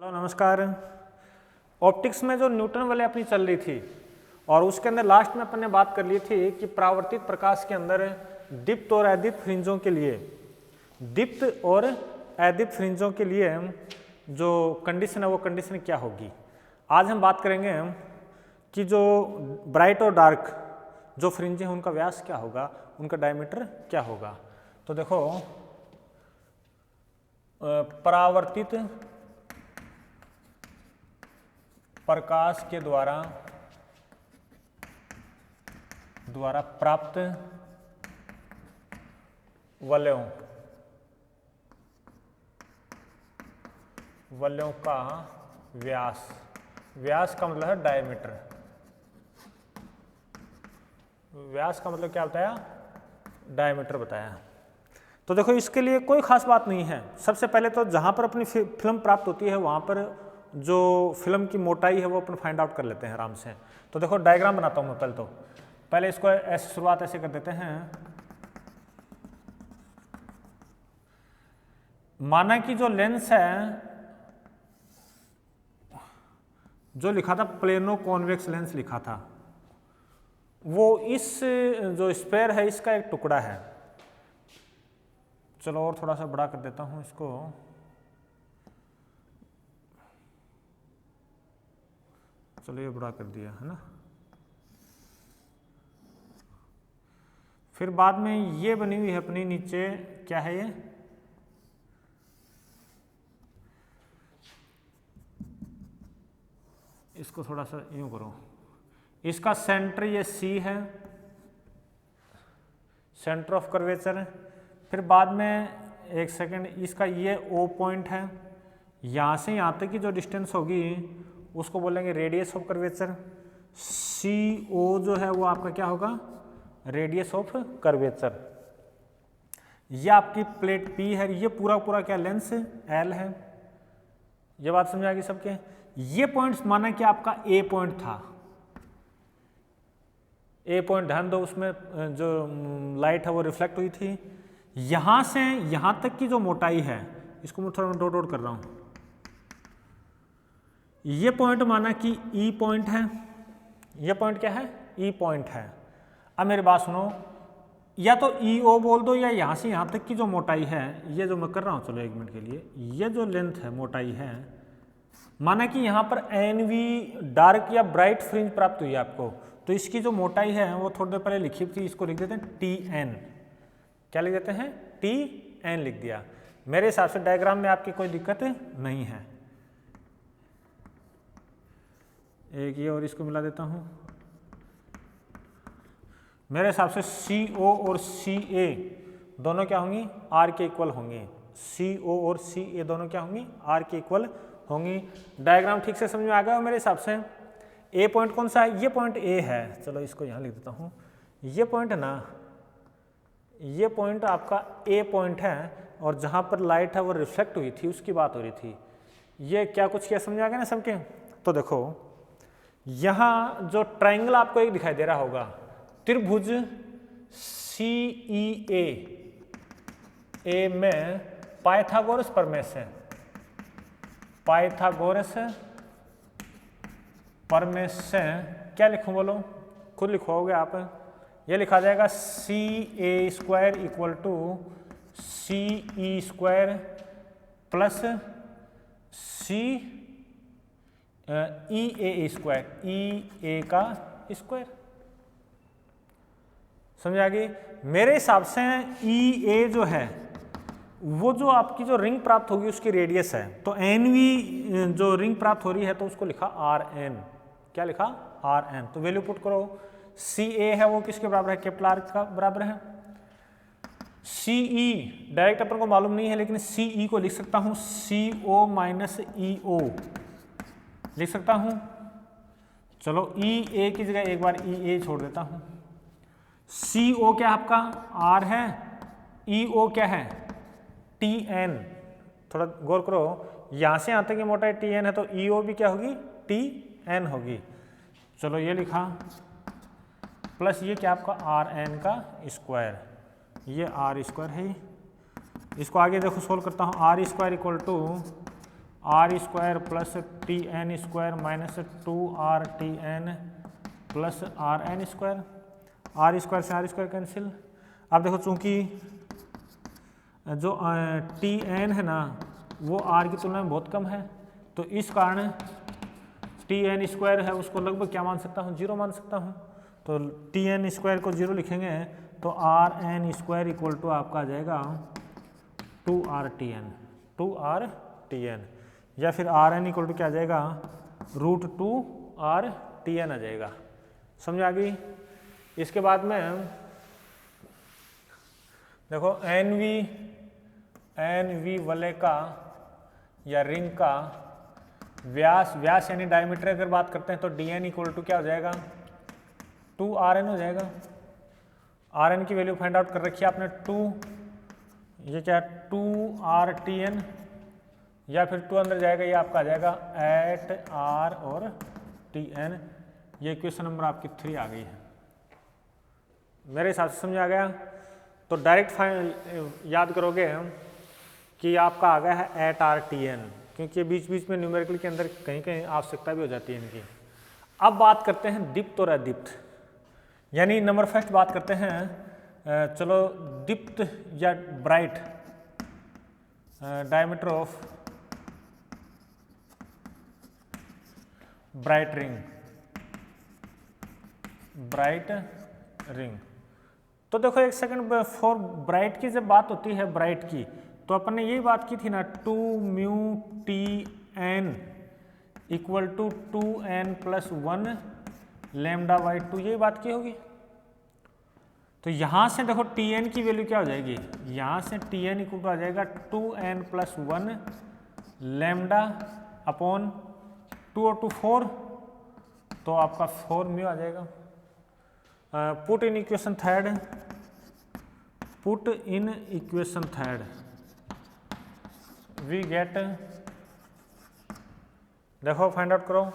Hello नमस्कार। Optics में जो न्यूटन वाले अपनी चल रही थी और उसके अंदर लास्ट में अपन ने बात कर ली थी कि परावर्तित प्रकाश के अंदर दीप्त और अदीप्त फ्रिंजों के लिए जो कंडीशन है वो कंडीशन क्या होगी। आज हम बात करेंगे कि जो ब्राइट और डार्क जो फ्रिंज हैं उनका व्यास क्या होगा, उनका डायमीटर क्या होगा। तो देखो, परावर्तित प्रकाश के द्वारा प्राप्त वलयों का व्यास का मतलब है डायमीटर। व्यास का मतलब क्या बताया, डायमीटर बताया। तो देखो, इसके लिए कोई खास बात नहीं है। सबसे पहले तो जहां पर अपनी फिल्म प्राप्त होती है वहां पर जो फिल्म की मोटाई है वो अपन फाइंड आउट कर लेते हैं आराम से। तो देखो, डायग्राम बनाता हूं मैं पहले इसको ऐसे शुरुआत ऐसे कर देते हैं। माना कि जो लेंस है, जो लिखा था प्लेनो कॉन्वेक्स लेंस लिखा था, वो इस जो स्फेयर है इसका एक टुकड़ा है। चलो और थोड़ा सा बड़ा कर देता हूं इसको। चलो ये बड़ा कर दिया है ना। फिर बाद में ये बनी हुई है अपनी नीचे, क्या है ये, इसको थोड़ा सा यूं करो। इसका सेंटर ये सी है, सेंटर ऑफ कर्वेचर। फिर बाद में एक सेकंड, इसका ये ओ पॉइंट है। यहाँ से यहाँ तक की जो डिस्टेंस होगी उसको बोलेंगे रेडियस ऑफ कर्वेचर। सी ओ जो है वो आपका क्या होगा, रेडियस ऑफ कर्वेचर। ये आपकी प्लेट पी है, ये पूरा पूरा क्या लेंस एल है। ये बात समझ आ गई सबके। ये पॉइंट्स माना कि आपका ए पॉइंट था, ए पॉइंट ध्यान दो, उसमें जो लाइट है वो रिफ्लेक्ट हुई थी। यहां से यहां तक की जो मोटाई है, इसको मैं थोड़ा डॉट डॉट कर रहा हूं। ये पॉइंट माना कि ई पॉइंट है। ये पॉइंट क्या है, ई पॉइंट है। अब मेरी बात सुनो, या तो ई ओ बोल दो या यहां से यहां तक की जो मोटाई है, ये जो मैं कर रहा हूं, चलो एक मिनट के लिए, ये जो लेंथ है, मोटाई है, माना कि यहां पर एन वी डार्क या ब्राइट फ्रिंज प्राप्त हुई है आपको, तो इसकी जो मोटाई है वो थोड़ी देर पहले लिखी थी, इसको लिख देते हैं टी एन। क्या लिख देते हैं, टी एन लिख दिया। मेरे हिसाब से डायग्राम में आपकी कोई दिक्कत नहीं है। एक ये और इसको मिला देता हूं। मेरे हिसाब से सी ओ और सी ए दोनों क्या होंगी, आर के इक्वल होंगी। सी ओ और सी ए दोनों क्या होंगी, आर के इक्वल होंगी। डायग्राम ठीक से समझ में आ गया मेरे हिसाब से। ए पॉइंट कौन सा है, ये पॉइंट ए है। चलो इसको यहां लिख देता हूं। ये पॉइंट है ना, ये पॉइंट आपका ए पॉइंट है, और जहां पर लाइट है वो रिफ्लेक्ट हुई थी उसकी बात हो रही थी। ये क्या कुछ क्या समझ आ गया ना सबके। तो देखो, यहां जो ट्राइंगल आपको एक दिखाई दे रहा होगा, त्रिभुज सी ई ए में पाइथागोरस प्रमेय से क्या लिखूं, बोलो, खुद लिखोगे आप। ये लिखा जाएगा C A square equal to C E square plus C E A square, E A का स्क्वायर। समझ आ गई। मेरे हिसाब से ई ए जो है वो जो आपकी जो रिंग प्राप्त होगी उसकी रेडियस है, तो एन वी जो रिंग प्राप्त हो रही है तो उसको लिखा आर एन। क्या लिखा, आर एन। तो वैल्यू पुट करो। सी ए है वो किसके बराबर है, कैपिटल आर का बराबर है। सी ई डायरेक्ट अपन को मालूम नहीं है, लेकिन सी ई को लिख सकता हूं सी ओ माइनस ई ओ लिख सकता हूं। चलो ई ए की जगह एक बार ई ए छोड़ देता हूं। सी ओ क्या आपका आर है, ई ओ क्या है, टी एन। थोड़ा गौर करो, यहां से यहां तक की मोटाई टी एन है, तो ई ओ भी क्या होगी, टी एन होगी। चलो ये लिखा, प्लस ये क्या आपका आर एन का स्क्वायर, ये आर स्क्वायर है। इसको आगे देखो सोल्व करता हूँ। R square equal to R square plus T N square minus 2RTn plus RN square. R square से आर स्क्वायर कैंसिल। अब देखो चूंकि जो Tn है ना वो r की तुलना में बहुत कम है, तो इस कारण Tn स्क्वायर है उसको लगभग क्या मान सकता हूँ, 0 मान सकता हूँ। तो Tn स्क्वायर को 0 लिखेंगे तो Rn स्क्वायर इक्वल टू आपका आ जाएगा 2RTn, या फिर Rn इक्वल टू क्या आ जाएगा, √2RTn आ जाएगा। समझ आ गई। इसके बाद में देखो एनवी वलय का या रिंग का व्यास यानी डायमीटर अगर बात करते हैं तो dn इक्वल टू क्या हो जाएगा, 2Rn हो जाएगा। Rn की वैल्यू फाइंड आउट कर रखी है आपने 2, ये क्या 2RTn, या फिर 2 अंदर जाएगा, ये आपका आ जाएगा @R और Tn। ये इक्वेशन नंबर आपकी 3 आ गई है। मेरे हिसाब से समझ आ गया। तो डायरेक्ट याद करोगे कि आपका आ गया है @RTn, क्योंकि बीच बीच में न्यूमेरिकल के अंदर कहीं कहीं आवश्यकता भी हो जाती है इनकी। अब बात करते हैं दीप्त और अदीप्त, यानी नंबर फर्स्ट बात करते हैं चलो दीप्त या bright, diameter of bright ring. तो देखो एक सेकंड, फॉर ब्राइट की जब बात होती है ब्राइट की, तो अपन ने यही बात की थी ना 2μTn इक्वल टू 2n + 1 λ/2, यही बात की होगी। तो यहाँ से देखो Tn की वैल्यू क्या हो जाएगी, यहाँ से Tn इक्वल टू आ जाएगा 2n + 1 λ/2 और 2 4, तो आपका 4μ आ जाएगा। Put in equation third we get, देखो फाइंड आउट करो।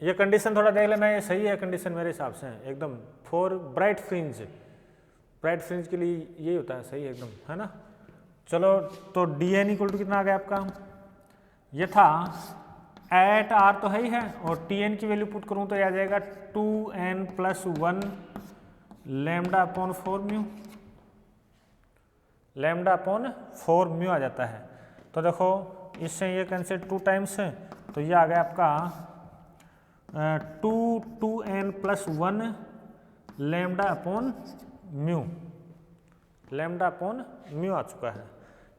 ये कंडीशन थोड़ा देख लेना, ये सही है कंडीशन मेरे हिसाब से एकदम। फॉर ब्राइट फ्रिंज के लिए यही होता है, सही है एकदम, है ना। चलो तो dn इक्वल टू कितना आ गया आपका, ये था @R तो है ही है, और Tn की वैल्यू पुट करूँ तो आ जाएगा 2n + 1 λ/4μ आ जाता है। तो देखो इससे ये कैंसिल 2 टाइम्स है, तो ये आ गया आपका 2n + 1 λ/μ आ चुका है।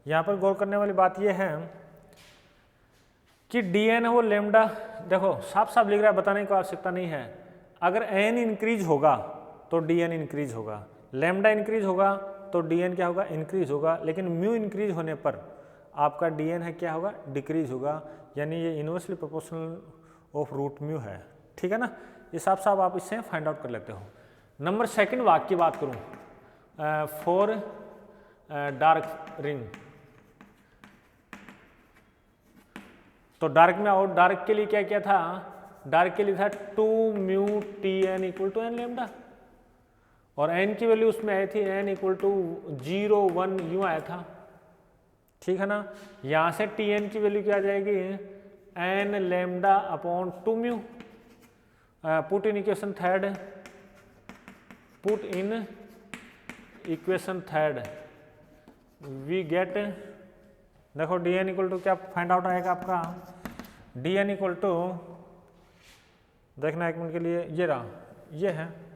यहाँ पर गौर करने वाली बात ये है कि dn है वो लैम्डा, देखो साफ साफ लिख रहा है, बताने की आवश्यकता नहीं है। अगर n इंक्रीज होगा तो dn इंक्रीज होगा, लैम्डा इंक्रीज होगा तो dn क्या होगा, इंक्रीज होगा, लेकिन म्यू इंक्रीज होने पर आपका dn है क्या होगा, डिक्रीज होगा, यानी ये इनवर्सली प्रोपोर्शनल ऑफ √μ है। ठीक है ना, ये साफ साफ आप इससे फाइंड आउट कर लेते हो। नंबर सेकंड वाक्य की बात करूँ, फॉर डार्क रिंग, तो डार्क में और डार्क के लिए क्या क्या था, डार्क के लिए था 2μTn equal to n lambda, और n की वैल्यू उसमें आई थी n इक्वल टू 0 1 यूँ आया था। ठीक है ना, यहाँ से Tn की वैल्यू क्या आ जाएगी, n λ/2μ। Put in equation third we get, देखो dn इक्वल टू क्या फाइंड आउट आएगा आपका, dn इक्वल टू, देखना एक मिनट के लिए, ये रहा, ये है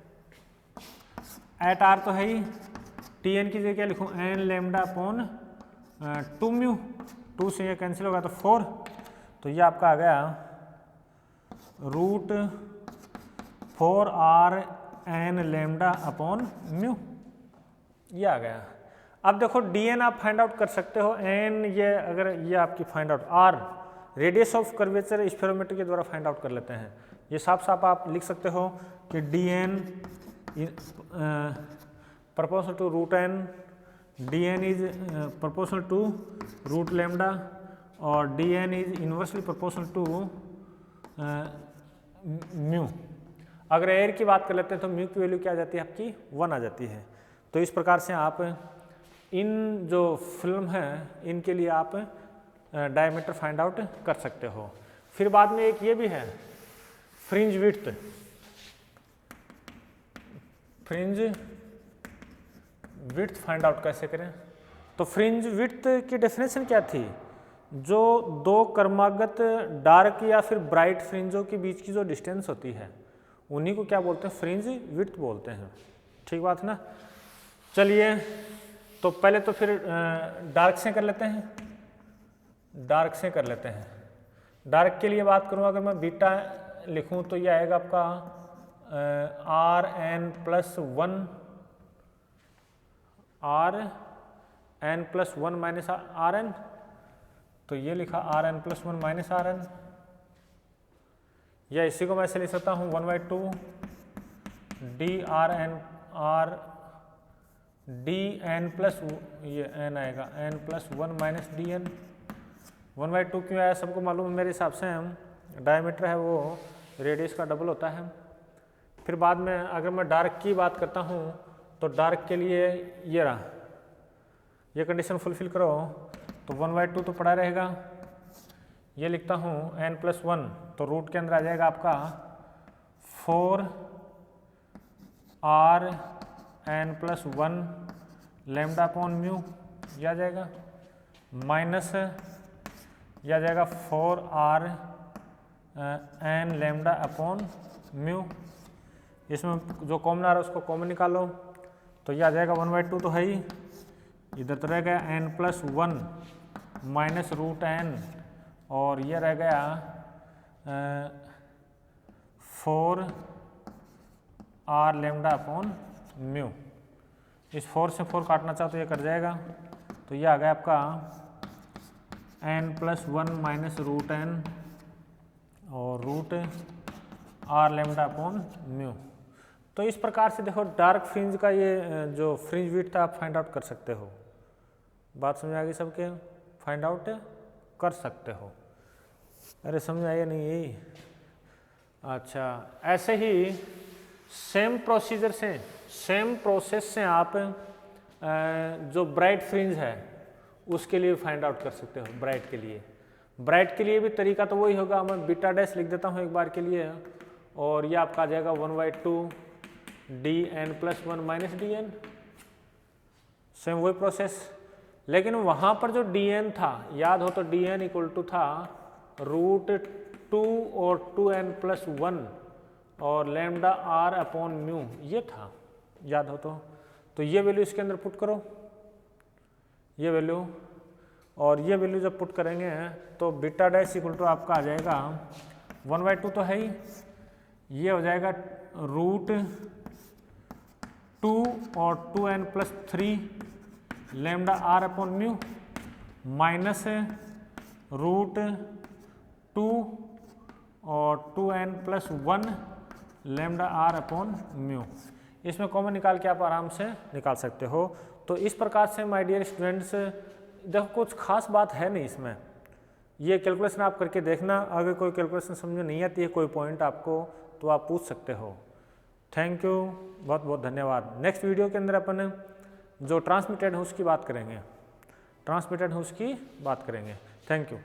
@R तो है ही, Tn की जगह क्या लिखूँ, n λ/2μ, 2 से ये कैंसिल होगा तो 4, तो ये आपका आ गया √4Rn λ/μ, ये आ गया। अब देखो dn आप फाइंड आउट कर सकते हो, n ये अगर ये आपकी find out, r radius of curvature spherometer के द्वारा फाइंड आउट कर लेते हैं। ये साफ साफ आप लिख सकते हो कि dn proportional to √n, dn is proportional to √λ, और dn is inversely proportional to μ। अगर एयर की बात कर लेते हैं तो म्यू की वैल्यू क्या आ जाती है आपकी, 1 आ जाती है। तो इस प्रकार से आप इन जो फिल्म हैं इनके लिए आप डायमीटर फाइंड आउट कर सकते हो। फिर बाद में एक ये भी है fringe width. Fringe width find out कैसे करें? तो फ्रिंज विड्थ की डेफिनेशन क्या थी? जो दो क्रमागत डार्क या फिर ब्राइट फ्रिंजों के बीच की जो डिस्टेंस होती है उन्हीं को क्या बोलते हैं? फ्रिंज विड्थ बोलते हैं। ठीक बात ना? चलिए तो पहले तो फिर डार्क से कर लेते हैं। डार्क से कर लेते हैं। डार्क के लिए बात करूँ, अगर मैं बीटा लिखूँ तो ये आएगा आपका Rn+1 Rn+1 माइनस Rn, तो ये लिखा Rn+1 माइनस Rn, या इसी को मैं ऐसे लिख सकता हूँ 1/2 dn प्लस ये n आएगा n+1 माइनस dn। 1/2 क्यों आया सबको मालूम है मेरे हिसाब से, हम डायमीटर है वो रेडियस का डबल होता है। फिर बाद में अगर मैं डार्क की बात करता हूँ तो डार्क के लिए ये रहा, ये कंडीशन फुलफिल करो तो 1/2 तो पड़ा रहेगा। ये लिखता हूँ n+1, तो रूट के अंदर आ जाएगा आपका 4Rn+1 लैम्डा अपॉन म्यू, ये आ जाएगा माइनस यह आ जाएगा 4Rn लैम्डा अपॉन म्यू। इसमें जो कॉमन आ रहा है उसको कॉमन निकालो तो ये आ जाएगा 1/2 तो है ही, इधर तो रह गया n+1 माइनस रूट n, और ये रह गया 4R लैम्डा अपॉन म्यू। इस 4 से 4 काटना चाहो तो ये कट जाएगा, तो ये आ गया आपका n+1 माइनस रूट n और root R lambda upon mu. तो इस प्रकार से देखो डार्क फ्रिंज का ये जो फ्रिंज विड्थ आप फाइंड आउट कर सकते हो। बात समझ आ गई सबके? फाइंड आउट कर सकते हो। अरे समझ आया नहीं यही? अच्छा, ऐसे ही सेम प्रोसीजर से, सेम प्रोसेस से आप जो ब्राइट फ्रिंज है उसके लिए फाइंड आउट कर सकते हो। ब्राइट के लिए, ब्राइट के लिए भी तरीका तो वही होगा, मैं बीटा डैश लिख देता हूँ एक बार के लिए, और ये आपका आ जाएगा 1/2 dn+1 माइनस dn। सेम वही प्रोसेस, लेकिन वहाँ पर जो dn था याद हो तो dn इक्वल टू था √2 और 2n+1 और लैम्डा R अपॉन म्यू, ये था याद हो तो ये वैल्यू इसके अंदर पुट करो, ये वैल्यू, और ये वैल्यू जब पुट करेंगे तो बीटा डैश इक्वल टू आपका आ जाएगा 1/2 तो है ही, ये हो जाएगा √2 और 2n+3 lambda R upon mu minus √2 और 2n+1 lambda R upon mu. इसमें कॉमन निकाल के आप आराम से निकाल सकते हो। तो इस प्रकार से माय डियर स्टूडेंट्स, देखो कुछ खास बात है नहीं इसमें, ये कैलकुलेशन आप करके देखना। अगर कोई कैलकुलेशन समझ में नहीं आती है, कोई पॉइंट आपको, तो आप पूछ सकते हो। थैंक यू, बहुत बहुत धन्यवाद। नेक्स्ट वीडियो के अंदर अपन जो ट्रांसमिटेड है उसकी बात करेंगे, ट्रांसमिटेड है उसकी बात करेंगे। Thank you.